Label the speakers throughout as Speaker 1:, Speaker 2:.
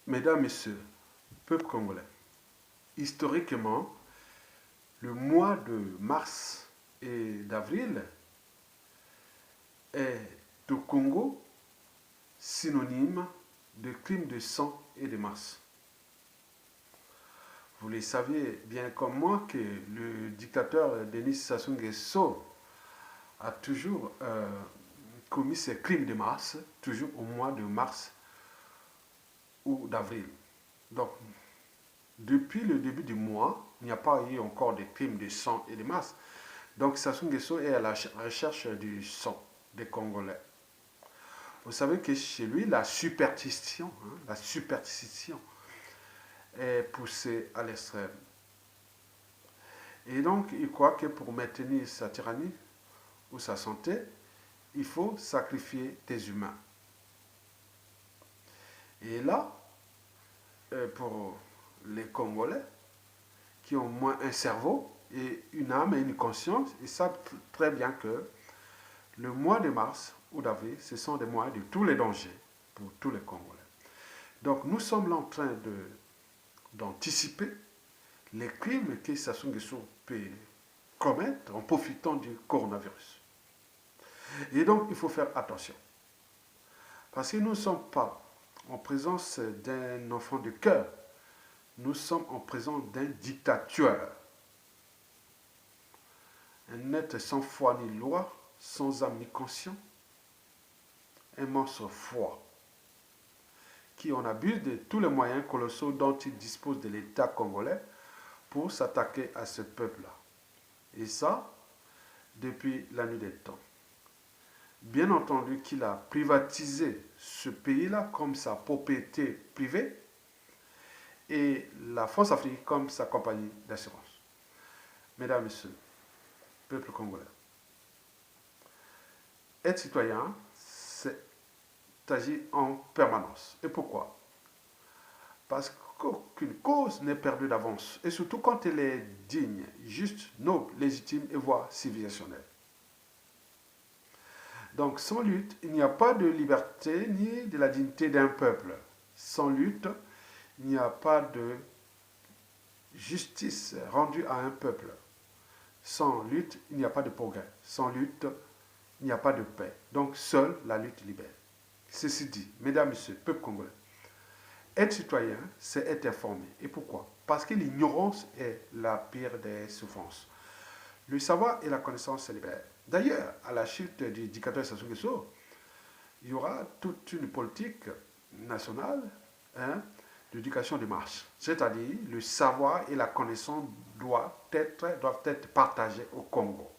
Speaker 1: Mesdames, Messieurs, peuple congolais, historiquement, le mois de mars et d'avril est au Congo synonyme de crime de sang et de masse. Vous le saviez bien comme moi que le dictateur Denis Sassou Nguesso a toujours commis ses crimes de masse, toujours au mois de mars ou d'avril. Donc, depuis le début du mois, il n'y a pas eu encore de crimes de sang et de masse. Donc, Sassou Nguesso est à la recherche du sang des Congolais. Vous savez que chez lui, la superstition est poussée à l'extrême. Et donc, il croit que pour maintenir sa tyrannie ou sa santé, il faut sacrifier des humains. Et là, pour les Congolais, qui ont moins un cerveau et une âme et une conscience, ils savent très bien que le mois de mars ou d'avril, ce sont des mois de tous les dangers pour tous les Congolais. Donc nous sommes là en train d'anticiper les crimes que Sassou Nguesso peut commettre en profitant du coronavirus. Et donc il faut faire attention. Parce que nous ne sommes pas en présence d'un enfant de cœur, nous sommes en présence d'un dictateur. Un être sans foi ni loi, sans âme ni conscience, un monstre froid, qui en abuse de tous les moyens colossaux dont il dispose de l'État congolais pour s'attaquer à ce peuple-là. Et ça, depuis la nuit des temps. Bien entendu qu'il a privatisé ce pays-là comme sa propriété privée et la France-Afrique comme sa compagnie d'assurance. Mesdames et Messieurs, peuple congolais, être citoyen, c'est agir en permanence. Et pourquoi? Parce qu'aucune cause n'est perdue d'avance, et surtout quand elle est digne, juste, noble, légitime et voire civilisationnelle. Donc sans lutte, il n'y a pas de liberté ni de la dignité d'un peuple. Sans lutte, il n'y a pas de justice rendue à un peuple. Sans lutte, il n'y a pas de progrès. Sans lutte, il n'y a pas de paix. Donc seule la lutte libère. Ceci dit, mesdames, messieurs, peuple congolais, être citoyen, c'est être informé. Et pourquoi? Parce que l'ignorance est la pire des souffrances. Le savoir et la connaissance se libèrent. D'ailleurs, à la chute du dictateur Sassou Nguesso, il y aura toute une politique nationale d'éducation de masse. C'est-à-dire, le savoir et la connaissance doivent être partagés au Congo.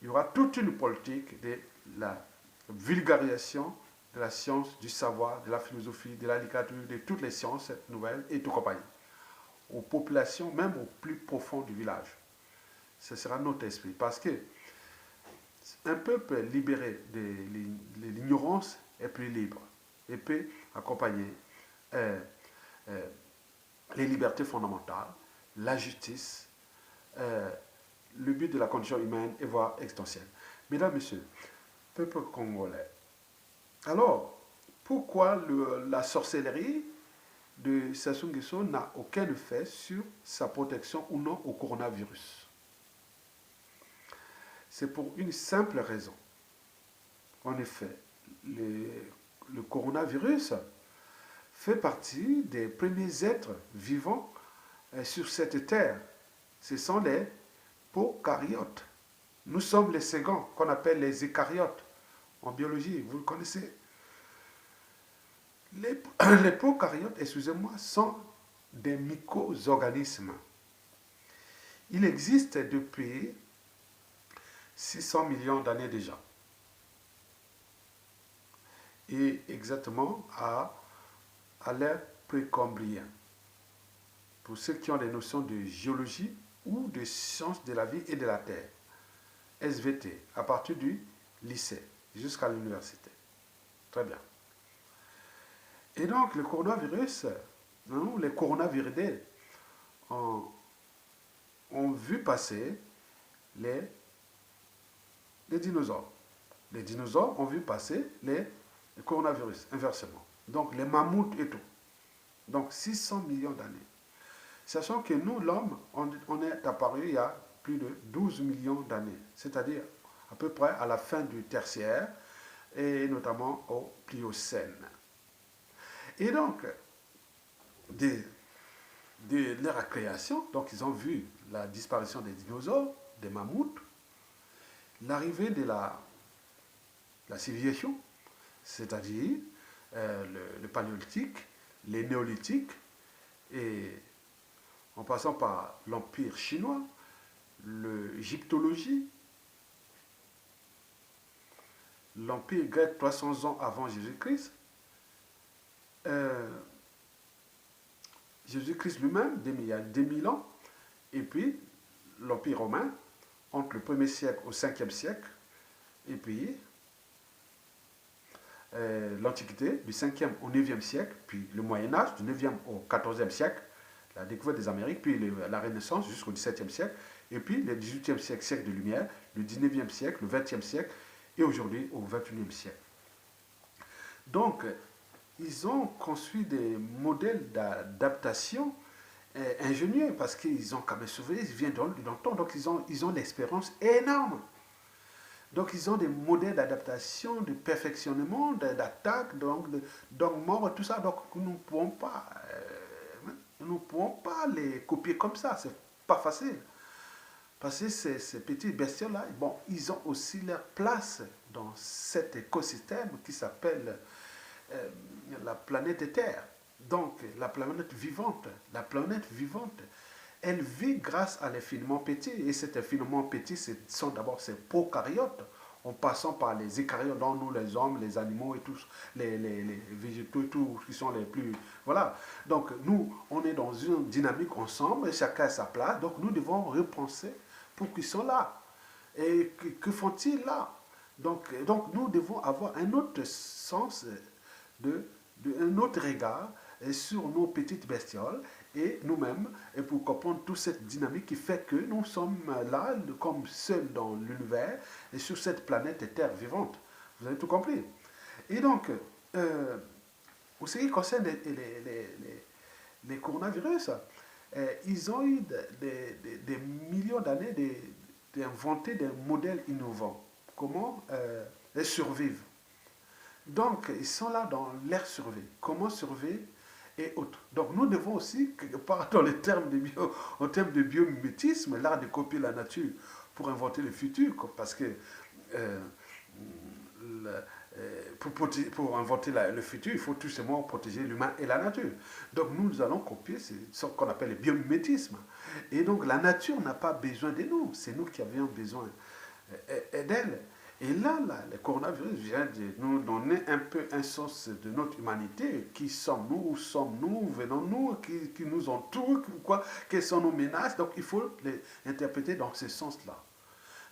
Speaker 1: Il y aura toute une politique de la vulgarisation de la science, du savoir, de la philosophie, de la littérature, de toutes les sciences nouvelles et tout compagnie. Aux populations, même au plus profond du village. Ce sera notre esprit. Parce que un peuple libéré de l'ignorance est plus libre et peut accompagner les libertés fondamentales, la justice, le but de la condition humaine et voire existentielle. Mesdames, Messieurs, peuple congolais, alors pourquoi la sorcellerie de Sassou Nguesso n'a aucun effet sur sa protection ou non au coronavirus? C'est pour une simple raison. En effet, le coronavirus fait partie des premiers êtres vivants sur cette terre. Ce sont les prokaryotes. Nous sommes les seconds, qu'on appelle les eucaryotes. En biologie, vous le connaissez. Les prokaryotes, excusez-moi, sont des micro-organismes. Il existe depuis 600 millions d'années déjà. Et exactement à l'ère précambrien. Pour ceux qui ont des notions de géologie ou de sciences de la vie et de la terre. SVT, à partir du lycée jusqu'à l'université. Très bien. Et donc, le coronavirus, les coronaviridés ont vu passer les dinosaures. Les dinosaures ont vu passer les coronavirus, inversement. Donc, les mammouths et tout. Donc 600 millions d'années. Sachant que nous, l'homme, on est apparu il y a plus de 12 millions d'années, c'est-à-dire à peu près à la fin du tertiaire et notamment au Pliocène. Et donc, de leur création, donc ils ont vu la disparition des dinosaures, des mammouths, l'arrivée de la civilisation, c'est-à-dire le paléolithique, les néolithiques, et en passant par l'Empire chinois, l'égyptologie, l'Empire grec 300 ans avant Jésus-Christ, Jésus-Christ lui-même, il y a 2000 ans, et puis l'Empire romain, entre le 1er siècle au 5e siècle, et puis l'Antiquité, du 5e au 9e siècle, puis le Moyen-Âge, du 9e au 14e siècle, la découverte des Amériques, puis la Renaissance jusqu'au 17e siècle, et puis le 18e siècle, siècle de lumière, le 19e siècle, le 20e siècle, et aujourd'hui au 21e siècle. Donc, ils ont construit des modèles d'adaptation ingénieux, parce qu'ils ont quand même sauvé, ils viennent dans le temps, donc ils ont l'expérience énorme. Donc, ils ont des modèles d'adaptation, de perfectionnement, d'attaque, donc mort, tout ça. Donc, nous ne pouvons pas les copier comme ça. C'est pas facile. Parce que ces petits bestioles-là, bon, ils ont aussi leur place dans cet écosystème qui s'appelle la planète Terre. Donc, la planète vivante. La planète vivante, elle vit grâce à l'infiniment petit. Et cet infiniment petit, ce sont d'abord ces prokaryotes, en passant par les eucaryotes, dont nous, les hommes, les animaux et tous, les végétaux et tout, qui sont les plus... Voilà. Donc, nous, on est dans une dynamique ensemble, et chacun a sa place. Donc, nous devons repenser pour qu'ils soient là. Et que font-ils là? Donc, nous devons avoir un autre sens, un autre regard sur nos petites bestioles et nous-mêmes, et pour comprendre toute cette dynamique qui fait que nous sommes là, comme seuls dans l'univers, et sur cette planète Terre vivante. Vous avez tout compris. Et donc, pour ce qui concerne les coronavirus, ils ont eu des millions d'années d'inventer des modèles innovants. Comment les survivre. Donc, ils sont là dans l'air survie. Comment survivre et autres. Donc, nous devons aussi, quelque part, dans les termes en termes de biomimétisme, l'art de copier la nature pour inventer le futur, parce que pour inventer le futur, il faut tout simplement protéger l'humain et la nature. Donc, nous allons copier ce qu'on appelle le biomimétisme. Et donc, la nature n'a pas besoin de nous, c'est nous qui avions besoin d'elle. Et là, le coronavirus vient de nous donner un peu un sens de notre humanité. Qui sommes-nous? Où sommes-nous? Venons-nous? Qui nous entoure? Quelles sont nos menaces? Donc, il faut les interpréter dans ce sens-là.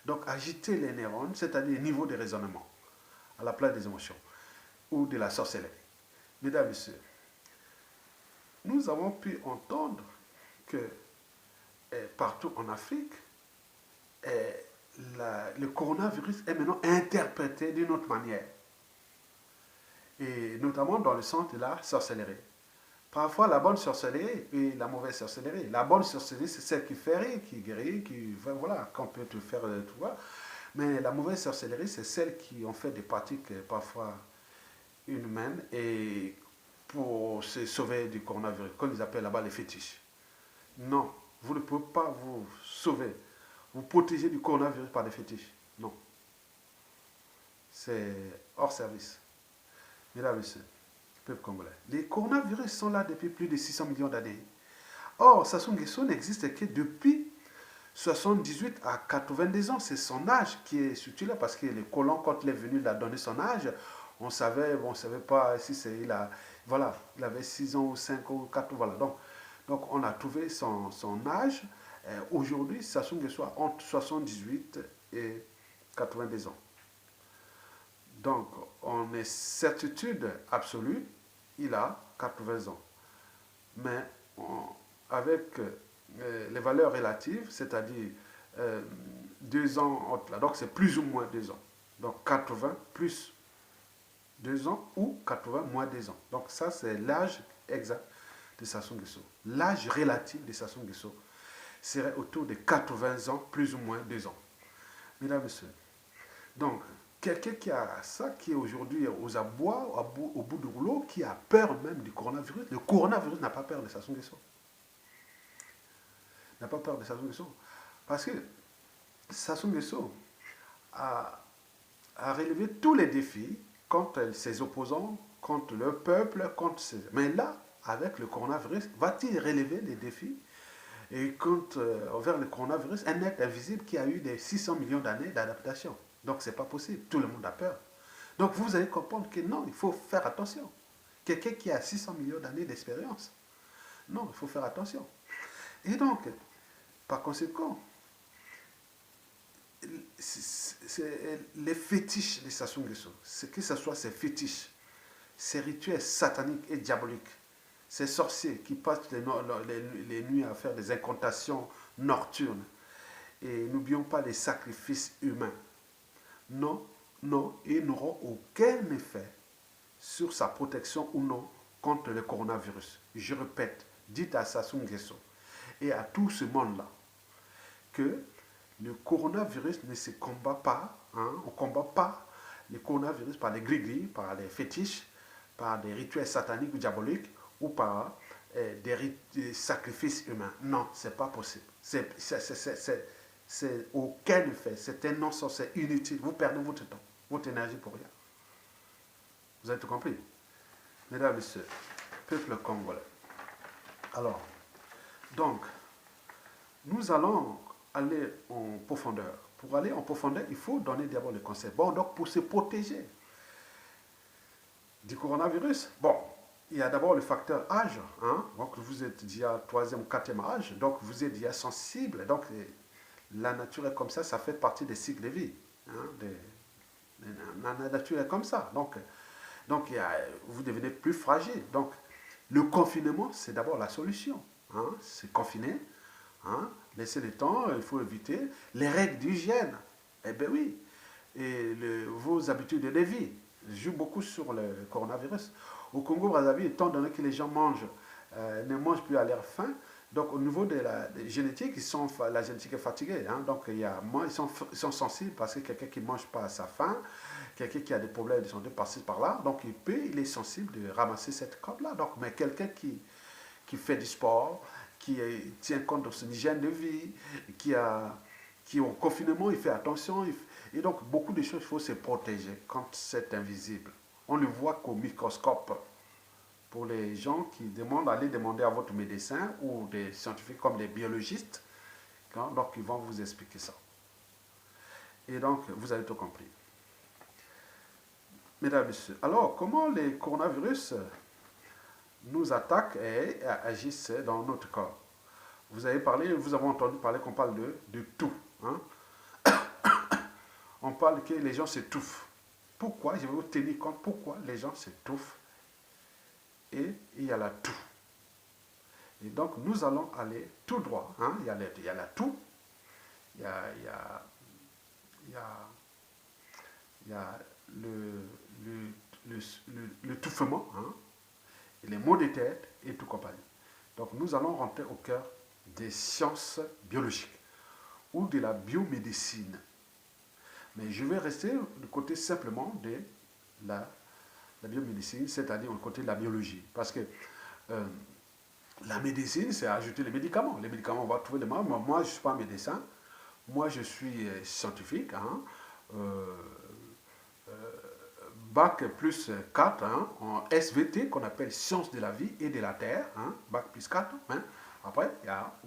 Speaker 1: Donc, agiter les neurones, c'est-à-dire le niveau de raisonnement, à la place des émotions, ou de la sorcellerie. Mesdames et messieurs, nous avons pu entendre que partout en Afrique, le coronavirus est maintenant interprété d'une autre manière. Et notamment dans le sens de la sorcellerie. Parfois, la bonne sorcellerie et la mauvaise sorcellerie. La bonne sorcellerie, c'est celle qui fait rire, qui guérit, voilà, qu'on peut te faire tout voir. Mais la mauvaise sorcellerie, c'est celle qui ont fait des pratiques parfois inhumaines et pour se sauver du coronavirus, qu'on les appelle là-bas les fétiches. Non, vous ne pouvez pas vous sauver, vous protéger du coronavirus par des fétiches. Non. C'est hors service. Mesdames et messieurs, peuple congolais. Les coronavirus sont là depuis plus de 600 millions d'années. Or, Sassou Nguesso n'existe que depuis 78 à 82 ans. C'est son âge qui est surtout là parce que les colons, quand il est venu, il a donné son âge. On savait pas si c'est, voilà, il avait 6 ans ou 5 ans ou 4 ans, voilà. Donc on a trouvé son âge. Aujourd'hui, Sassou Nguesso a entre 78 et 82 ans. Donc, on est certitude absolue, il a 80 ans. Mais avec les valeurs relatives, c'est-à-dire 2 ans entre là, donc c'est plus ou moins 2 ans. Donc 80 plus 2 ans ou 80 moins 2 ans. Donc ça, c'est l'âge exact de Sassou Nguesso. L'âge relatif de Sassou Nguesso serait autour de 80 ans, plus ou moins 2 ans. Mesdames et messieurs, donc, quelqu'un qui a ça, qui est aujourd'hui aux abois, au bout du rouleau, qui a peur même du coronavirus, le coronavirus n'a pas peur de Sassou Nguesso. N'a pas peur de Sassou Nguesso. Parce que Sassou Nguesso a relevé tous les défis contre ses opposants, contre le peuple, contre ses... Mais là, avec le coronavirus, va-t-il relever les défis et envers le coronavirus, un être invisible qui a eu des 600 millions d'années d'adaptation? Donc, ce n'est pas possible. Tout le monde a peur. Donc, vous allez comprendre que non, il faut faire attention. Quelqu'un qui a 600 millions d'années d'expérience, non, il faut faire attention. Et donc, par conséquent, les fétiches de Sassou Nguesso, que ce soit ces fétiches, ces rituels sataniques et diaboliques, ces sorciers qui passent les nuits à faire des incantations nocturnes, et n'oublions pas les sacrifices humains. Non, non, ils n'auront aucun effet sur sa protection ou non contre le coronavirus. Je répète, dites à Sassou Nguesso et à tout ce monde-là que le coronavirus ne se combat pas, on ne combat pas le coronavirus par les gris-gris, par les fétiches, par des rituels sataniques ou diaboliques ou par des sacrifices humains. Non, ce n'est pas possible. C'est aucun effet, c'est un non-sens, c'est inutile. Vous perdez votre temps, votre énergie pour rien. Vous avez tout compris? Mesdames et messieurs, peuple congolais. Alors, donc, nous allons aller en profondeur. Pour aller en profondeur, il faut donner d'abord le conseil. Bon, donc pour se protéger du coronavirus, bon, il y a d'abord le facteur âge. Donc vous êtes déjà 3e ou 4e âge, donc vous êtes déjà sensible. Donc la nature est comme ça fait partie des cycles de vie. La nature est comme ça. Donc vous devenez plus fragile. Donc le confinement, c'est d'abord la solution. C'est confiner. Laisser le temps, il faut éviter les règles d'hygiène. Eh bien oui, et vos habitudes de vie jouent beaucoup sur le coronavirus. Au Congo-Brazzaville, étant donné que les gens ne mangent plus à leur faim, donc au niveau de la génétique, la génétique est fatiguée. Donc ils sont sensibles parce que quelqu'un qui ne mange pas à sa faim, quelqu'un qui a des problèmes de santé par-ci par-là, donc il est sensible de ramasser cette cope-là. Donc, mais quelqu'un qui fait du sport, qui tient compte de son hygiène de vie, qui est au confinement, il fait attention. Et donc, beaucoup de choses, il faut se protéger quand c'est invisible. On ne voit qu'au microscope. Pour les gens qui allez demander à votre médecin ou des scientifiques comme des biologistes, donc ils vont vous expliquer ça. Et donc, vous avez tout compris. Mesdames et messieurs, alors, comment les coronavirus nous attaquent et agissent dans notre corps? Vous avez entendu parler qu'on parle de tout. On parle que les gens s'étouffent. Pourquoi? Je vais vous tenir compte pourquoi les gens s'étouffent. Et il y a la toux. Et donc, nous allons aller tout droit. Il y a la toux. Il y a l'étouffement, et les maux de tête et tout compagnie. Donc nous allons rentrer au cœur des sciences biologiques ou de la biomédecine. Mais je vais rester du côté simplement de la biomédecine, c'est-à-dire du côté de la biologie. Parce que la médecine, c'est ajouter les médicaments. Les médicaments, on va trouver les mots. Moi, je ne suis pas médecin. Moi, je suis scientifique. Bac plus 4 en SVT, qu'on appelle Sciences de la vie et de la terre, Bac plus 4. Après,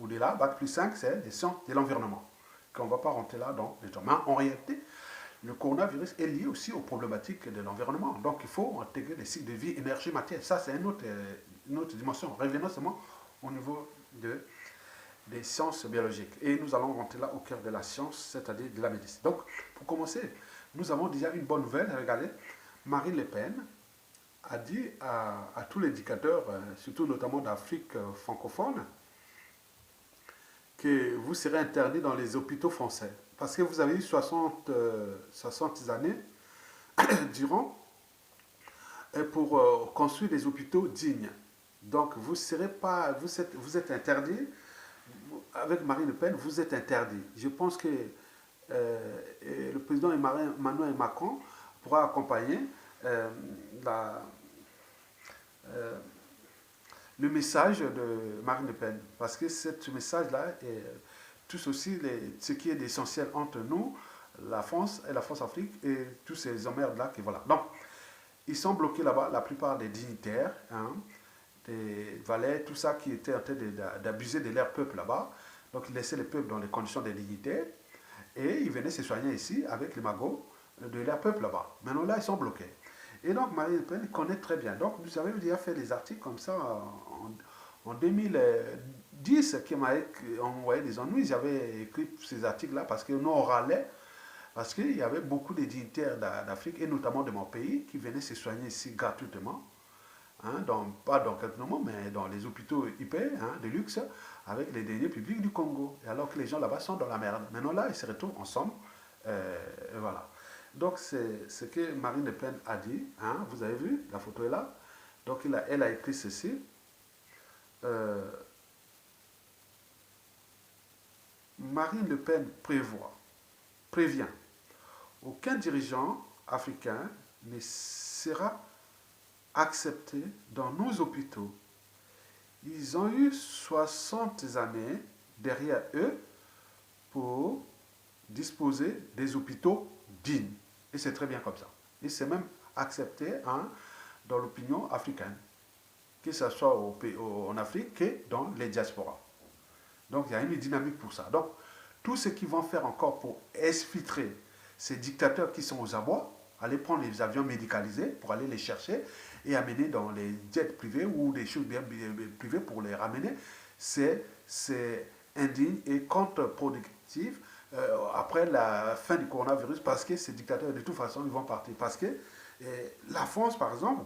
Speaker 1: au-delà, Bac plus 5, c'est les sciences de l'environnement. On ne va pas rentrer là dans les domaines. En réalité, le coronavirus est lié aussi aux problématiques de l'environnement. Donc, il faut intégrer les cycles de vie, énergie, matière. Ça, c'est une autre dimension. Revenons seulement au niveau des sciences biologiques. Et nous allons rentrer là au cœur de la science, c'est-à-dire de la médecine. Donc, pour commencer, nous avons déjà une bonne nouvelle. Regardez, Marine Le Pen a dit à tous les dictateurs, surtout notamment d'Afrique francophone, que vous serez interdits dans les hôpitaux français. Parce que vous avez eu 60 années durant pour construire des hôpitaux dignes. Donc, vous êtes interdit. Avec Marine Le Pen, vous êtes interdit. Je pense que le président Emmanuel Macron pourra accompagner euh, la, euh, le message de Marine Le Pen. Parce que ce message-là touche aussi ce qui est essentiel entre nous, la France et la France-Afrique, et tous ces emmerdes-là qui voilà. Donc, ils sont bloqués là-bas, la plupart des dignitaires, hein, des valets, tout ça qui était en train d'abuser de leur peuple là-bas. Donc, ils laissaient le peuple dans les conditions des dignitaires et ils venaient se soigner ici avec les magots de leur peuple là-bas. Maintenant, là, ils sont bloqués. Et donc, Marine Le Pen connaît très bien. Donc, vous avez déjà fait des articles comme ça en 2010 qui m'a envoyé des ennuis. J'avais écrit ces articles-là parce que nous, on râlait. Parce qu'il y avait beaucoup de dignitaires d'Afrique, et notamment de mon pays, qui venaient se soigner ici gratuitement. Hein, pas dans quelques moments, mais dans les hôpitaux IP, hein, de luxe, avec les deniers publics du Congo. Et alors que les gens là-bas sont dans la merde. Maintenant là, ils se retrouvent ensemble. Voilà. Donc c'est ce que Marine Le Pen a dit. Hein, vous avez vu, la photo est là. Donc elle a écrit ceci. Euh, Marine Le Pen prévient, aucun dirigeant africain ne sera accepté dans nos hôpitaux. Ils ont eu 60 années derrière eux pour disposer des hôpitaux dignes. Et c'est très bien comme ça. Et c'est même accepté, hein, dans l'opinion africaine, que ce soit en Afrique que dans les diasporas. Donc il y a une dynamique pour ça. Donc tout ce qu'ils vont faire encore pour exfiltrer ces dictateurs qui sont aux abois, aller prendre les avions médicalisés pour aller les chercher et amener dans les jets privés ou des choses bien privées pour les ramener, c'est indigne et contre-productif après la fin du coronavirus, parce que ces dictateurs, de toute façon, ils vont partir. Parce que la France, par exemple,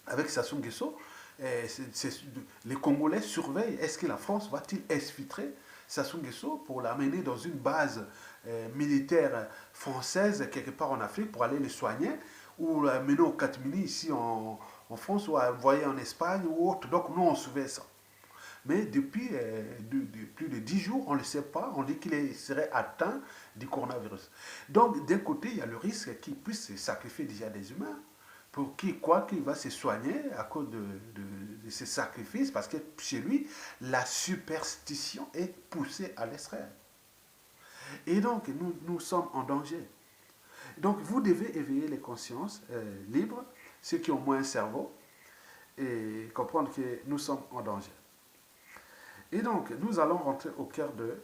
Speaker 1: avec Sassou Nguesso, les Congolais surveillent. Est-ce que la France va-t-il exfiltrer Sassou Nguesso pour l'amener dans une base militaire française quelque part en Afrique pour aller le soigner, ou l'amener au Catimini ici en France, ou envoyer en Espagne ou autre. Donc nous on surveille ça. Mais depuis plus de 10 jours, on ne le sait pas, on dit qu'il serait atteint du coronavirus. Donc d'un côté, il y a le risque qu'il puisse sacrifier déjà des humains pour qui, quoi qu'il va se soigner à cause de ces sacrifices, parce que chez lui, la superstition est poussée à l'extrême. Et donc, nous sommes en danger. Donc, vous devez éveiller les consciences libres, ceux qui ont moins un cerveau, et comprendre que nous sommes en danger. Et donc, nous allons rentrer au cœur de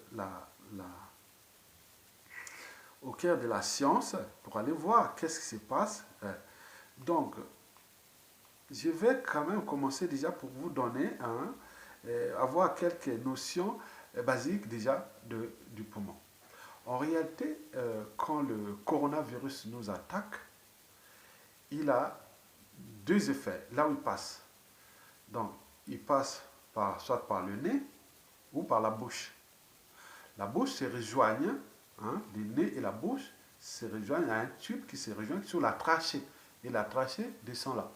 Speaker 1: au cœur de la science pour aller voir qu'est-ce qui se passe. Donc, je vais quand même commencer déjà pour vous donner avoir quelques notions basiques déjà du poumon. En réalité, quand le coronavirus nous attaque, il a deux effets là où il passe. Donc, il passe soit par le nez ou par la bouche. La bouche se rejoignent, hein, le nez et la bouche se rejoignent à un tube qui se rejoint sur la trachée. Et la trachée descend là.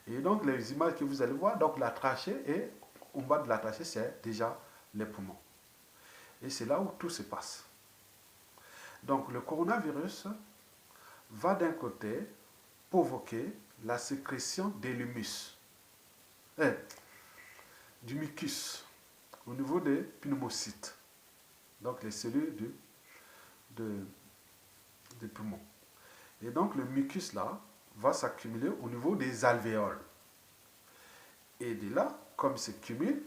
Speaker 1: Et donc, les images que vous allez voir, donc la trachée, et en bas de la trachée, c'est déjà les poumons. Et c'est là où tout se passe. Donc, le coronavirus va d'un côté provoquer la sécrétion de l'humus, du mucus, au niveau des pneumocytes, donc les cellules des poumons. Et donc, le mucus là va s'accumuler au niveau des alvéoles. Et de là, comme c'est cumule,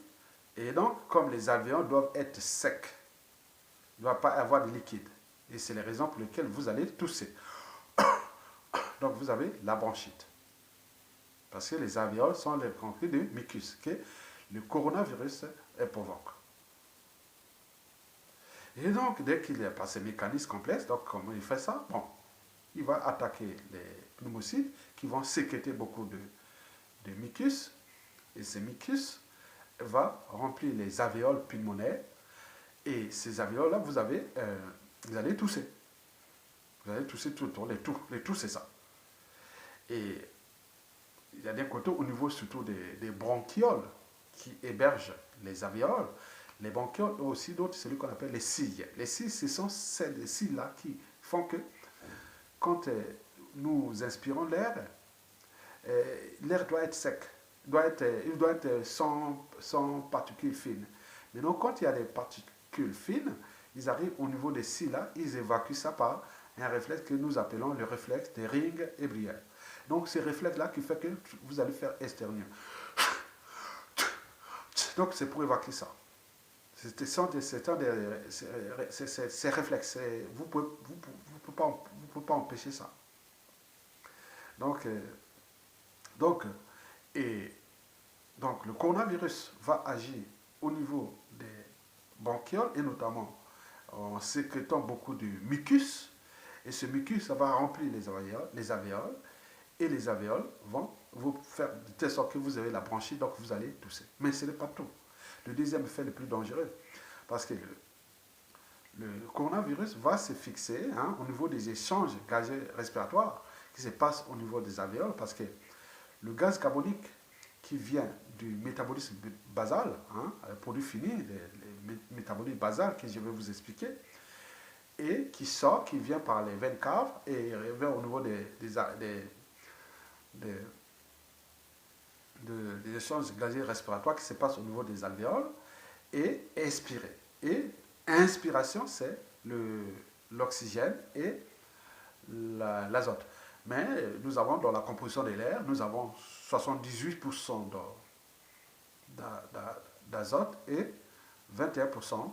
Speaker 1: et donc, comme les alvéoles doivent être secs, il ne doit pas avoir de liquide. Et c'est les raisons pour lesquelles vous allez tousser. Donc, vous avez la bronchite. Parce que les alvéoles sont les contenus de mucus que le coronavirus provoque. Et donc, dès qu'il a pas ces mécanismes complexes, donc comment il fait ça? Bon, il va attaquer les pneumocytes qui vont sécréter beaucoup de mucus. Et ce mucus va remplir les alvéoles pulmonaires. Et ces alvéoles-là, vous allez tousser. Vous allez tousser tout le temps. Les toux, c'est ça. Et il y a des côtés au niveau surtout des bronchioles qui hébergent les alvéoles. Les bronchioles ont aussi d'autres, celui qu'on appelle les cils. Les cils, ce sont ces cils-là qui font que quand nous inspirons l'air, l'air doit être sec, il doit être sans particules fines. Mais donc, quand il y a des particules fines, ils arrivent au niveau des cils là, ils évacuent ça par un réflexe que nous appelons le réflexe des rings ébrières. Donc, c'est ce réflexe-là qui fait que vous allez faire esternuer. Donc, c'est pour évacuer ça. C'est réflexe. Vous ne pouvez pas empêcher ça. Donc, donc, et, donc, le coronavirus va agir au niveau des bronchioles et notamment en sécrétant beaucoup de mucus. Et ce mucus, ça va remplir les alvéoles et les alvéoles vont vous faire de telle sorte que vous avez la bronchite, donc vous allez tousser. Mais ce n'est pas tout. Le deuxième effet le plus dangereux, parce que le coronavirus va se fixer au niveau des échanges gazeux respiratoires qui se passent au niveau des alvéoles, parce que le gaz carbonique qui vient du métabolisme basal, le produit fini, les métabolismes basal que je vais vous expliquer, et qui sort, qui vient par les veines caves et revient au niveau des échanges gazeux respiratoires qui se passent au niveau des alvéoles et expirer. Et inspiration, c'est l'oxygène et l'azote. Mais nous avons dans la composition de l'air, nous avons 78% d'azote et 21%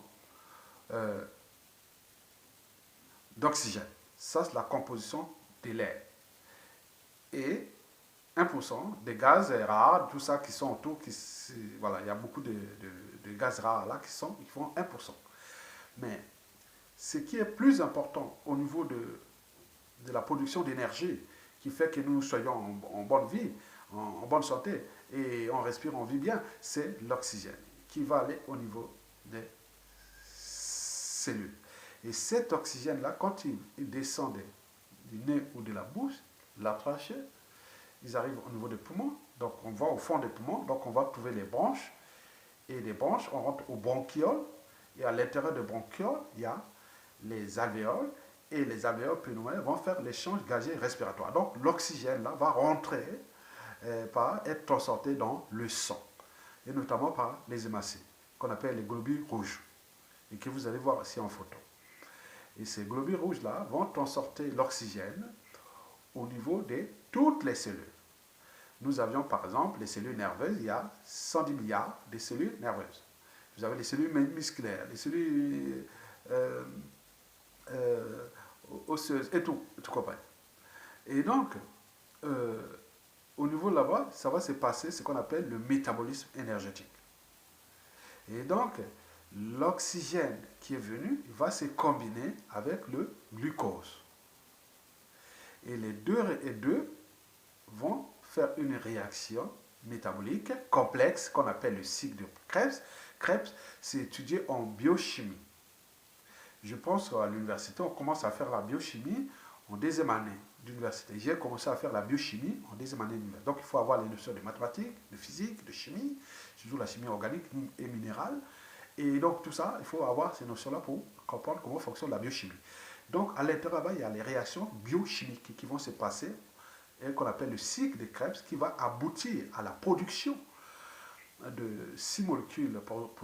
Speaker 1: d'oxygène. Ça, c'est la composition de l'air. Et 1% des gaz rares, tout ça qui sont autour, voilà, il y a beaucoup de gaz rares là qui font 1%. Mais ce qui est plus important au niveau de la production d'énergie, qui fait que nous soyons en bonne vie, en bonne santé, et on respire, on vit bien, c'est l'oxygène qui va aller au niveau des cellules. Et cet oxygène-là, quand il descend du nez ou de la bouche, la trachée, ils arrivent au niveau des poumons, donc on va au fond des poumons, donc on va trouver les branches, et les branches, on rentre aux bronchioles, et à l'intérieur des bronchioles, il y a les alvéoles, et les alvéoles pulmonaires vont faire l'échange gazeux respiratoire. Donc l'oxygène là va rentrer par être transporté dans le sang, et notamment par les hématocytes, qu'on appelle les globules rouges, et que vous allez voir ici en photo. Et ces globules rouges là vont transporter l'oxygène au niveau de toutes les cellules. Nous avions par exemple les cellules nerveuses, il y a 110 milliards de cellules nerveuses. Vous avez les cellules musculaires, les cellules osseuses et tout compris. Et donc, au niveau là-bas, ça va se passer ce qu'on appelle le métabolisme énergétique. Et donc, l'oxygène qui est venu va se combiner avec le glucose. Et les deux vont faire une réaction métabolique complexe qu'on appelle le cycle de Krebs. Krebs, c'est étudié en biochimie. Je pense qu'à l'université, on commence à faire la biochimie en deuxième année d'université. J'ai commencé à faire la biochimie en deuxième année d'université. Donc, il faut avoir les notions de mathématiques, de physique, de chimie, surtout la chimie organique et minérale. Et donc, tout ça, il faut avoir ces notions-là pour comprendre comment fonctionne la biochimie. Donc, à l'intérieur, il y a les réactions biochimiques qui vont se passer, et qu'on appelle le cycle de Krebs, qui va aboutir à la production de 6 molécules pour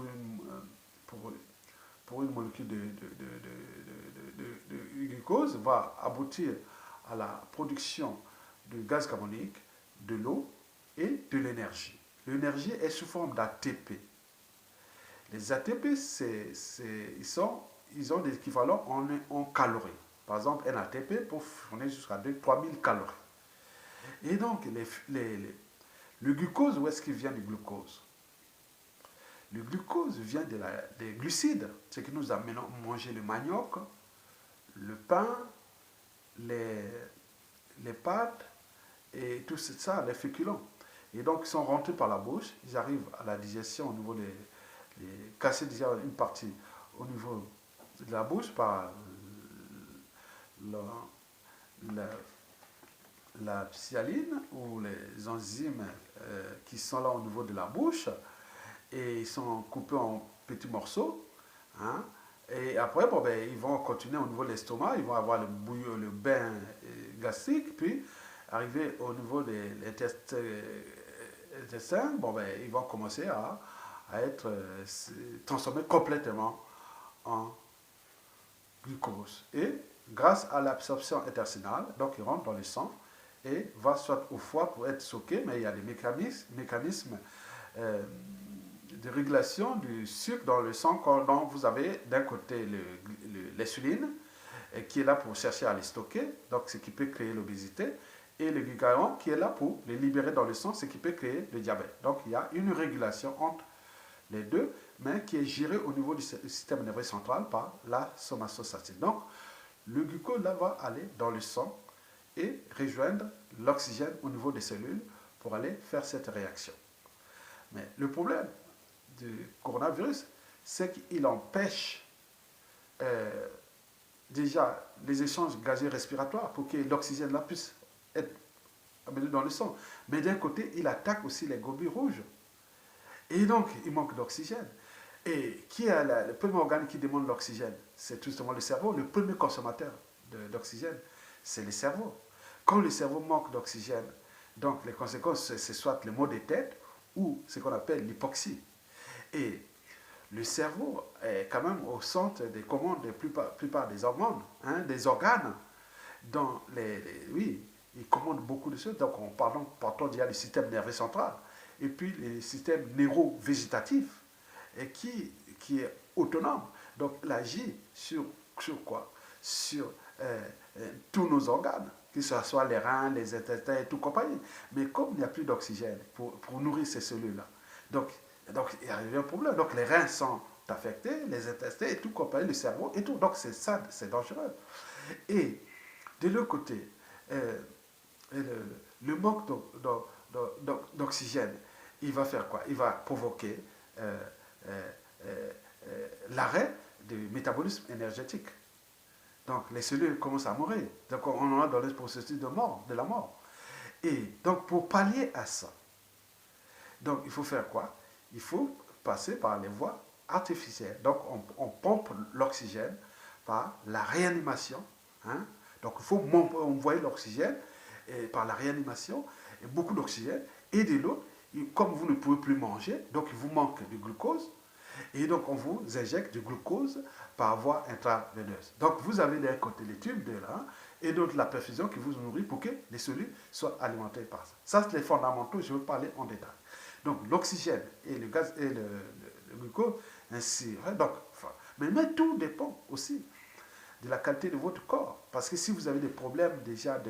Speaker 1: une molécule de glucose, va aboutir à la production de gaz carbonique, de l'eau et de l'énergie. L'énergie est sous forme d'ATP. Les ATP, ils ont des équivalents en calories. Par exemple, un ATP peut fournir jusqu'à 3000 calories. Et donc, le glucose, où est-ce qu'il vient du glucose? Le glucose vient des glucides, ce que nous amenons à manger le manioc, le pain, les pâtes et tout ça, les féculents. Et donc, ils sont rentrés par la bouche, ils arrivent à la digestion au niveau casser déjà une partie au niveau de la bouche par la psialine ou les enzymes qui sont là au niveau de la bouche et ils sont coupés en petits morceaux. Hein. Et après, bon, ben, ils vont continuer au niveau de l'estomac, ils vont avoir le bain gastrique, puis arriver au niveau des intestins, bon, ben, ils vont commencer à être transformés complètement en glucose. Et grâce à l'absorption intestinale, donc il rentre dans le sang et va soit au foie pour être stocké, mais il y a des mécanismes de régulation du sucre dans le sang quand vous avez d'un côté l'insuline qui est là pour chercher à les stocker, donc ce qui peut créer l'obésité, et le glucagon qui est là pour les libérer dans le sang, ce qui peut créer le diabète. Donc il y a une régulation entre les deux, mais qui est gérée au niveau du système nerveux central par la somatostatine. Donc le glucose là va aller dans le sang et rejoindre l'oxygène au niveau des cellules pour aller faire cette réaction. Mais le problème du coronavirus, c'est qu'il empêche déjà les échanges gazeux respiratoires pour que l'oxygène là puisse être amené dans le sang. Mais d'un côté, il attaque aussi les globules rouges. Et donc, il manque d'oxygène. Et qui est le premier organe qui demande l'oxygène? C'est justement le cerveau. Le premier consommateur d'oxygène, c'est le cerveau. Quand le cerveau manque d'oxygène, donc les conséquences, c'est soit le maux de tête ou ce qu'on appelle l'hypoxie. Et le cerveau est quand même au centre des commandes de la plupart des hormones, hein, des organes. Dans oui, il commande beaucoup de choses. Donc, partons déjà du système nerveux central. Et puis, le système neurovégétatif, qui est autonome. Donc, il agit sur quoi? Sur tous nos organes, que ce soit les reins, les intestins et tout compagnie. Mais comme il n'y a plus d'oxygène pour nourrir ces cellules-là, donc il y a un problème. Donc, les reins sont affectés, les intestins et tout compagnie, le cerveau et tout. Donc, c'est ça, c'est dangereux. Et de l'autre côté, le manque d'oxygène, il va faire quoi? Il va provoquer l'arrêt du métabolisme énergétique. Donc les cellules commencent à mourir. Donc on est dans le processus de la mort. Et donc pour pallier à ça, donc il faut faire quoi? Il faut passer par les voies artificielles. Donc on pompe l'oxygène par la réanimation. Hein? Donc il faut envoyer l'oxygène par la réanimation, et beaucoup d'oxygène, et de l'autre, comme vous ne pouvez plus manger, donc il vous manque de glucose, et donc on vous injecte du glucose par voie intraveineuse. Donc vous avez d'un côté les tubes de là, et d'autre la perfusion qui vous nourrit pour que les cellules soient alimentées par ça. Ça, c'est les fondamentaux, je vais parler en détail. Donc l'oxygène et le gaz et le glucose, ainsi. Donc, mais tout dépend aussi de la qualité de votre corps. Parce que si vous avez des problèmes déjà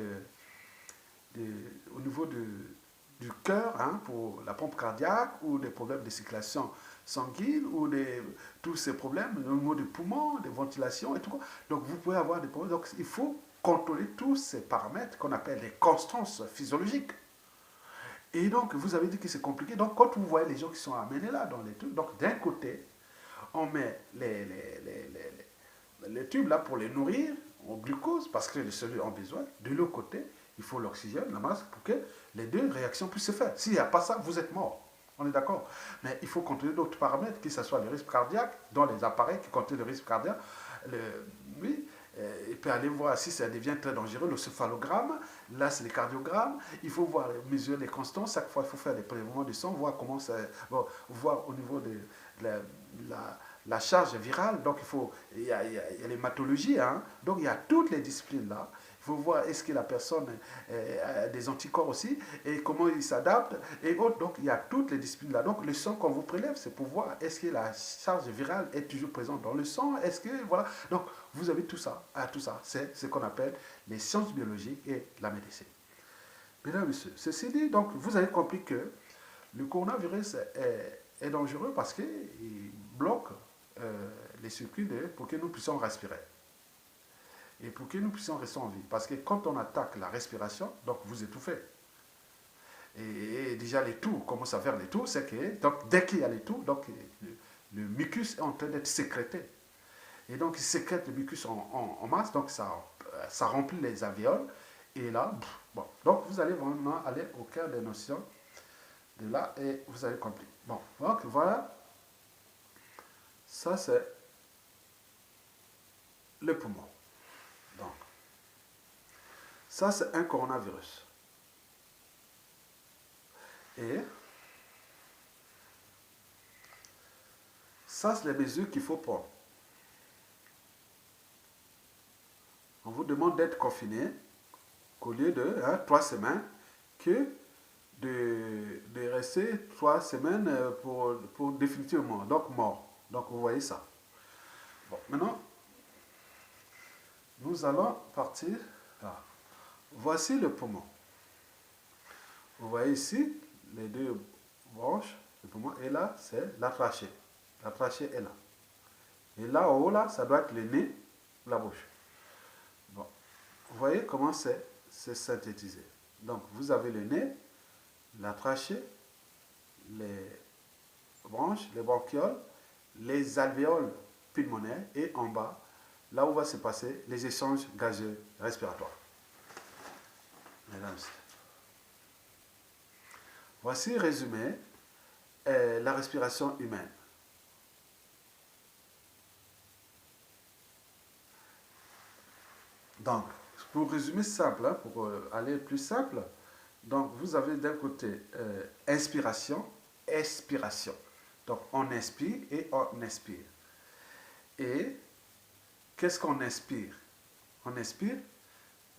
Speaker 1: au niveau du cœur, hein, pour la pompe cardiaque, ou des problèmes de circulation sanguine, ou tous ces problèmes au niveau des poumons, des ventilations et tout. Donc vous pouvez avoir des problèmes. Donc il faut contrôler tous ces paramètres qu'on appelle les constances physiologiques. Et donc vous avez dit que c'est compliqué. Donc quand vous voyez les gens qui sont amenés là dans les trucs, donc d'un côté, on met les tubes là pour les nourrir en glucose parce que les cellules ont besoin. De l'autre côté, il faut l'oxygène, la masse, pour que les deux réactions puissent se faire. S'il n'y a pas ça, vous êtes mort. On est d'accord. Mais il faut contrôler d'autres paramètres, que ce soit le risque cardiaque, dans les appareils qui contrôlent le risque cardiaque. Oui, il peut aller voir si ça devient très dangereux, le céphalogramme. Là, c'est le cardiogramme. Il faut voir, mesurer les constances. Chaque fois, il faut faire des prélèvements de sang, voir comment ça. Bon, voir au niveau de la charge virale. Donc, il y a l'hématologie. Hein. Donc, il y a toutes les disciplines là. Il faut voir est-ce que la personne a des anticorps aussi et comment il s'adapte et autres. Donc, il y a toutes les disciplines là. Donc, le sang qu'on vous prélève, c'est pour voir est-ce que la charge virale est toujours présente dans le sang. Est-ce que, voilà. Donc, vous avez tout ça. Tout ça, c'est ce qu'on appelle les sciences biologiques et la médecine. Mesdames et messieurs, ceci dit, donc, vous avez compris que le coronavirus est dangereux parce qu'il bloque les circuits pour que nous puissions respirer. Et pour que nous puissions rester en vie. Parce que quand on attaque la respiration, donc vous étouffez. Et déjà les toux, commencent à faire les toux, c'est que donc, dès qu'il y a les toux, donc le mucus est en train d'être sécrété. Et donc il sécrète le mucus en masse, donc ça remplit les alvéoles. Et là, bon, donc vous allez vraiment aller au cœur des notions de là et vous allez comprendre. Bon, donc voilà, ça c'est le poumon. Donc, ça c'est un coronavirus. Et ça c'est les mesures qu'il faut prendre. On vous demande d'être confiné qu'au lieu de 3 semaines, que de rester 3 semaines pour définitivement, donc mort. Donc vous voyez ça. Bon, maintenant, nous allons partir. Ah, voici le poumon. Vous voyez ici les deux branches du poumon, et là, c'est la trachée. La trachée est là. Et là, en haut, là, ça doit être le nez, la bouche. Bon, vous voyez comment c'est synthétisé. Donc, vous avez le nez, la trachée, les branches, les bronchioles, les alvéoles pulmonaires et en bas, là où va se passer les échanges gazeux respiratoires. Mesdames, voici résumé la respiration humaine. Donc, pour résumer simple, pour aller plus simple, donc vous avez d'un côté inspiration, expiration. Donc on inspire et on expire. Et qu'est-ce qu'on inspire? On inspire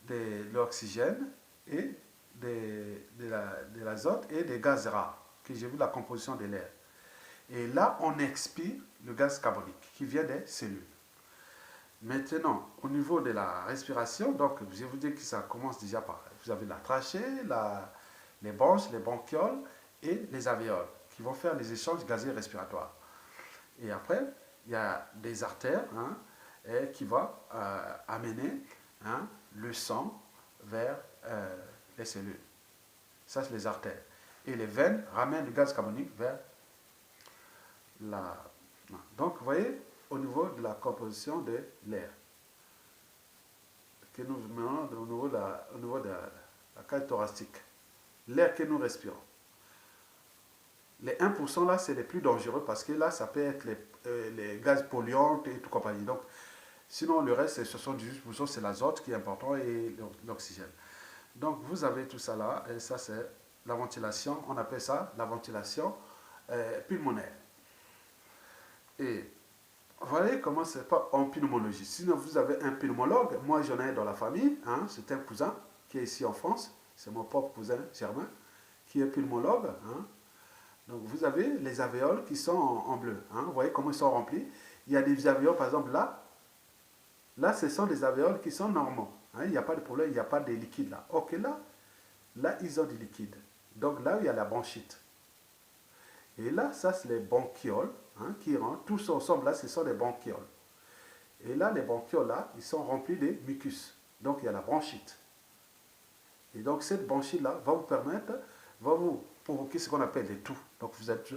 Speaker 1: de l'oxygène et de l'azote et des gaz rares, que j'ai vu la composition de l'air. Et là, on expire le gaz carbonique qui vient des cellules. Maintenant, au niveau de la respiration, donc je vais vous dire que ça commence déjà par, vous avez la trachée, les bronches, les bronchioles et les alvéoles qui vont faire les échanges gazeux respiratoires. Et après, il y a des artères qui vont amener le sang vers les cellules. Ça, c'est les artères. Et les veines ramènent le gaz carbonique vers la... Donc, vous voyez, au niveau de la composition de l'air, que nous menons au niveau de la cage thoracique, l'air que nous respirons. Les 1% là, c'est les plus dangereux parce que là, ça peut être les gaz polluants et tout compagnie. Donc, sinon, le reste, c'est 78%, c'est l'azote qui est important et l'oxygène. Donc, vous avez tout ça là, et ça, c'est la ventilation. On appelle ça la ventilation pulmonaire. Et vous voyez comment c'est pas en pneumologie. Sinon, vous avez un pneumologue. Moi, j'en ai dans la famille. C'est un cousin qui est ici en France. C'est mon propre cousin Germain qui est pneumologue. Donc, vous avez les alvéoles qui sont en bleu. Vous voyez comment ils sont remplis. Il y a des alvéoles, par exemple, là. Là, ce sont des alvéoles qui sont normaux. Il n'y a pas de problème, il n'y a pas de liquide là. Ok, là, ils ont du liquide. Donc, là, il y a la bronchite. Et là, ça, c'est les bronchioles qui rentrent. Tous ensemble, là, ce sont les bronchioles. Et là, les bronchioles, là, ils sont remplis de mucus. Donc, il y a la bronchite. Et donc, cette bronchite-là va vous permettre, va vous provoquer ce qu'on appelle des toux. Donc, vous êtes...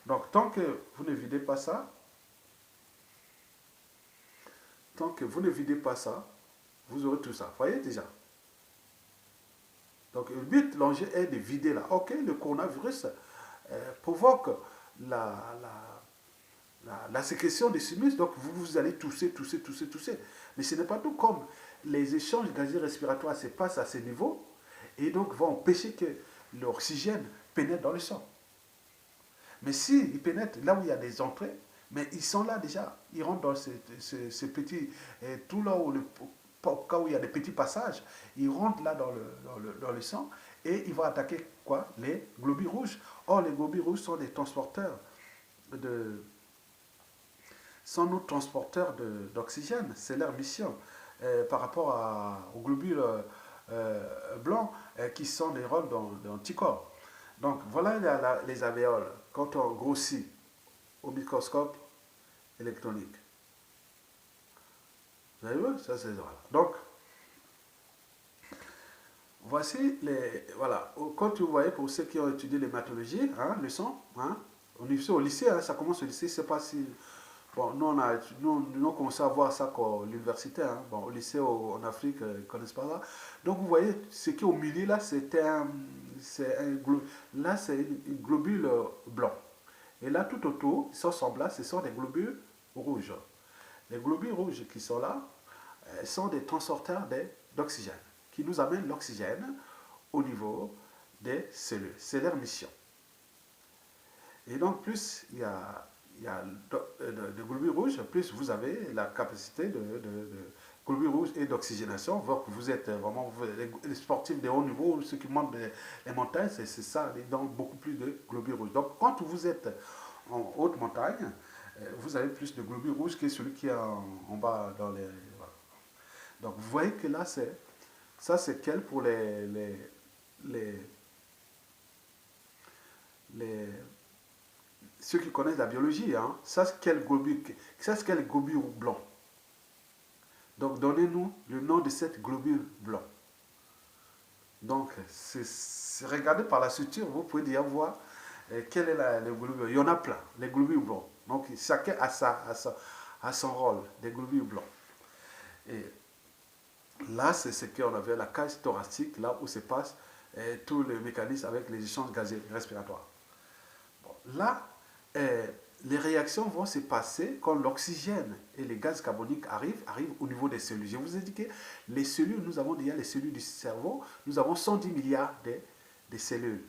Speaker 1: Donc, tant que vous ne videz pas ça, vous aurez tout ça. Vous voyez déjà? Donc, le but, l'enjeu est de vider là. Ok, le coronavirus provoque la sécrétion des sinus, donc vous allez tousser. Mais ce n'est pas tout, comme les échanges gazeux respiratoires se passent à ce niveau et donc vont empêcher que l'oxygène pénètre dans le sang. Mais s'ils pénètrent là où il y a des entrées, mais ils sont là déjà, ils rentrent dans ces petits, tout là où au cas où il y a des petits passages, ils rentrent là dans le sang et ils vont attaquer quoi? Les globules rouges. Or, les globules rouges sont des transporteurs sont nos transporteurs d'oxygène. C'est leur mission par rapport aux globules blancs qui sont des rôles d'anticorps. Donc, voilà les alvéoles quand on grossit au microscope électronique. Vous avez vu? Ça, c'est voilà. Donc, voici les... Voilà. Quand vous voyez, pour ceux qui ont étudié l'hématologie, le sang, au lycée, ça commence au lycée, je ne sais pas si Bon, nous, on commençait à voir ça à l'université, hein. Bon, au lycée en Afrique, ils ne connaissent pas ça. Donc vous voyez, ce qui est au milieu là, là c'est une globule blanc. Et là, tout autour, ils sont semblables, ce sont des globules rouges. Les globules rouges qui sont là sont des transporteurs d'oxygène, qui nous amènent l'oxygène au niveau des cellules. C'est leur mission. Et donc, plus il y a de globules rouges, plus vous avez la capacité de globules rouges et d'oxygénation. Vous êtes vraiment les sportifs de haut niveau, ceux qui montent les montagnes, c'est ça, donc beaucoup plus de globules rouges. Donc, quand vous êtes en haute montagne, vous avez plus de globules rouges que celui qui est en bas dans les. Voilà. Donc, vous voyez que là, ça, c'est quel pour les, les ceux qui connaissent la biologie, hein, ça c'est quel globule blanc. Donc donnez-nous le nom de cette globule blanc. Donc regardez par la structure, vous pouvez déjà voir quel est le globule. Il y en a plein, les globules blancs. Donc chacun a son rôle, des globules blancs. Et là, c'est ce qu'on appelle la cage thoracique, là où se passe tout le mécanisme avec les échanges gazeux respiratoires. Bon, là, les réactions vont se passer quand l'oxygène et les gaz carboniques arrivent au niveau des cellules. Je vous ai dit que les cellules, nous avons déjà les cellules du cerveau, nous avons 110 milliards de cellules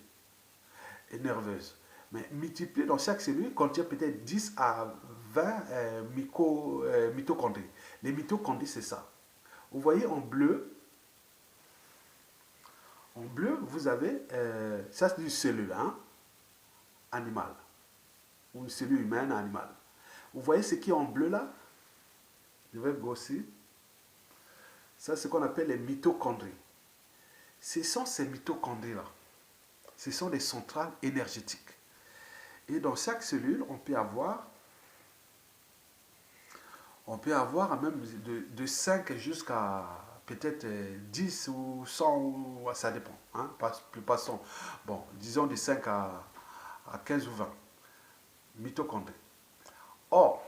Speaker 1: nerveuses. Mais multiplié dans chaque cellule contient peut-être 10 à 20 mitochondries. Les mitochondries, c'est ça. Vous voyez en bleu, vous avez, ça c'est une cellule animale, ou une cellule humaine animale. Vous voyez ce qui est en bleu là? Je vais grossir. Ça, c'est ce qu'on appelle les mitochondries. Ce sont ces mitochondries-là. Ce sont des centrales énergétiques. Et dans chaque cellule, on peut avoir même de 5 jusqu'à peut-être 10 ou 100, ça dépend. Hein, pas 100. Bon, disons de 5 à 15 ou 20 mitochondries. Or,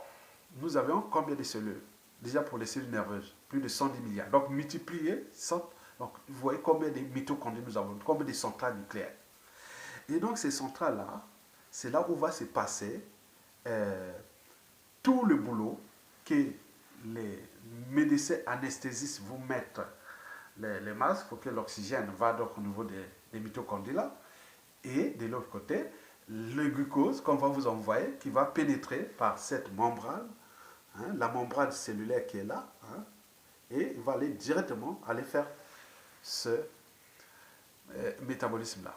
Speaker 1: nous avons combien de cellules? Déjà pour les cellules nerveuses, plus de 110 milliards. Donc multipliez 100. Donc vous voyez combien de mitochondries nous avons, combien de centrales nucléaires. Et donc ces centrales-là, c'est là où va se passer tout le boulot que les médecins anesthésistes vous mettent les masques pour que l'oxygène va donc au niveau des mitochondries là. Et de l'autre côté, le glucose qu'on va vous envoyer qui va pénétrer par cette membrane, hein, la membrane cellulaire qui est là, hein, et il va aller directement faire ce métabolisme-là.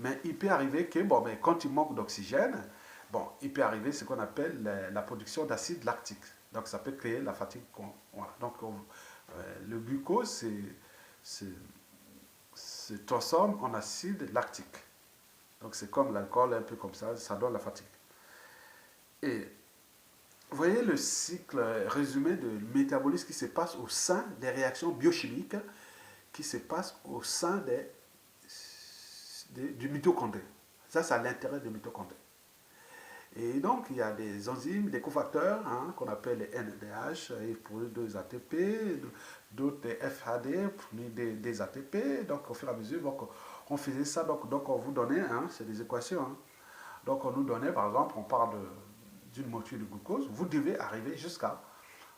Speaker 1: Mais il peut arriver que, bon, mais quand il manque d'oxygène, bon, il peut arriver ce qu'on appelle la production d'acide lactique. Donc ça peut créer la fatigue. Voilà. Donc le glucose se transforme en acide lactique. Donc c'est comme l'alcool, un peu comme ça donne la fatigue. Et vous voyez le cycle résumé de métabolisme qui se passe au sein des réactions biochimiques qui se passent au sein du mitochondrie. Ça, c'est l'intérêt du mitochondrie. Et donc, il y a des enzymes, des cofacteurs, hein, qu'on appelle les NADH, ils produisent des ATP, d'autres des FAD, produisent des ATP. Donc, au fur et à mesure, donc, on faisait ça, donc on vous donnait, hein, c'est des équations. Hein. Donc, on nous donnait, par exemple, on parle d'une molécule de glucose, vous devez arriver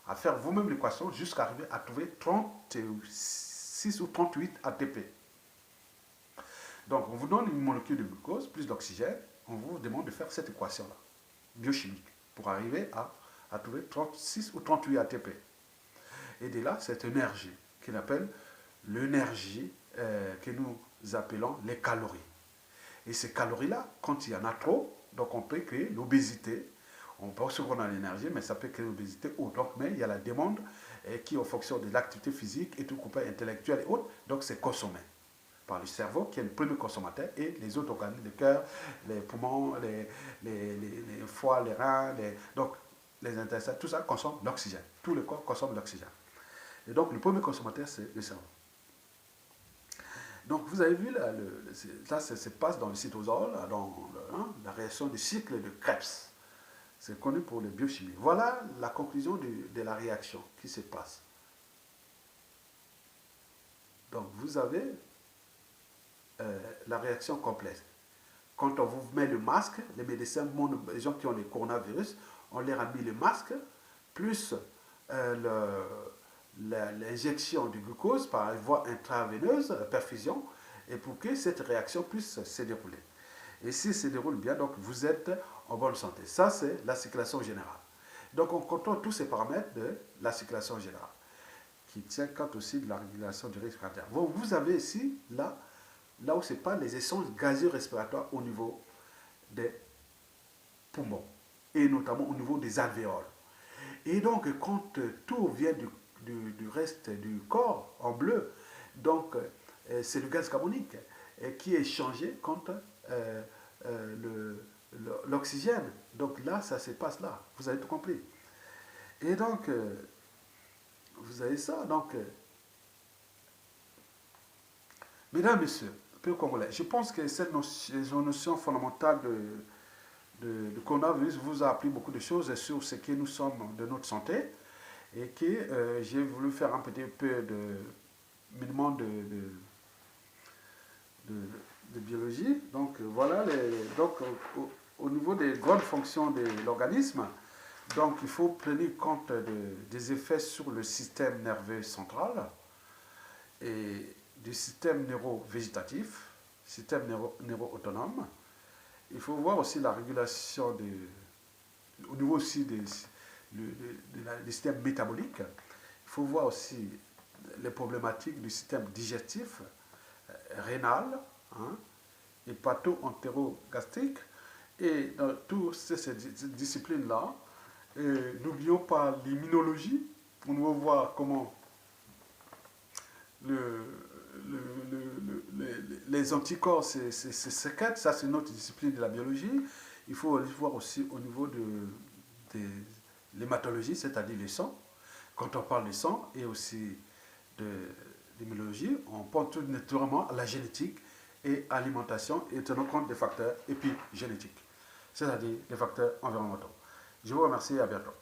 Speaker 1: à faire vous-même l'équation, jusqu'à arriver à trouver 36 ou 38 ATP. Donc, on vous donne une molécule de glucose plus d'oxygène, on vous demande de faire cette équation-là, biochimique, pour arriver à trouver 36 ou 38 ATP. Et de là, cette énergie, qu'on appelle l'énergie que nous appelons les calories. Et ces calories-là, quand il y en a trop, donc on peut créer l'obésité. On pense qu'on a l'énergie, mais ça peut créer l'obésité ou donc, mais il y a la demande qui, en fonction de l'activité physique et tout coupé intellectuel et autres, donc c'est consommé par le cerveau qui est le premier consommateur et les autres organes, le cœur, les poumons, les foies, les reins, donc les intestins, tout ça consomme l'oxygène. Tout le corps consomme l'oxygène. Et donc le premier consommateur, c'est le cerveau. Donc vous avez vu, ça se passe dans le cytosol, dans la réaction du cycle de Krebs. C'est connu pour les biochimies. Voilà la conclusion de la réaction qui se passe. Donc, vous avez la réaction complète. Quand on vous met le masque, les médecins, les gens qui ont le coronavirus, on leur a mis le masque, plus l'injection du glucose par voie intraveineuse, perfusion, et pour que cette réaction puisse se dérouler. Et si se déroule bien, donc vous êtes en bonne santé. Ça, c'est la circulation générale. Donc, on contrôle tous ces paramètres de la circulation générale, qui tient compte aussi de la régulation du risque cardiaque. Vous avez ici, là où ce n'est pas les essences gazeux respiratoires au niveau des poumons, et notamment au niveau des alvéoles. Et donc, quand tout vient du reste du corps en bleu, donc c'est le gaz carbonique qui est changé contre l'oxygène. Donc là, ça se passe là. Vous avez tout compris. Et donc, vous avez ça. Donc, mesdames, messieurs, peu congolais, je pense que cette notion fondamentale de coronavirus vous a appris beaucoup de choses sur ce que nous sommes de notre santé et que j'ai voulu faire un petit peu de minimum de biologie. Donc voilà, donc au niveau des grandes fonctions de l'organisme, donc il faut tenir compte des effets sur le système nerveux central et du système neurovégétatif, système neuro-autonome. Il faut voir aussi la régulation au niveau aussi du système métabolique. Il faut voir aussi les problématiques du système digestif, rénal, hein, hépato-entérogastrique. Et dans toutes ces disciplines-là, n'oublions pas l'immunologie. On va voir comment les anticorps se sécrètent. Ça, c'est notre discipline de la biologie. Il faut voir aussi au niveau de l'hématologie, c'est-à-dire le sang. Quand on parle du sang et aussi de l'immunologie, on pense tout naturellement à la génétique et à l'alimentation et tenant compte des facteurs épigénétiques, c'est-à-dire des facteurs environnementaux. Je vous remercie et à bientôt.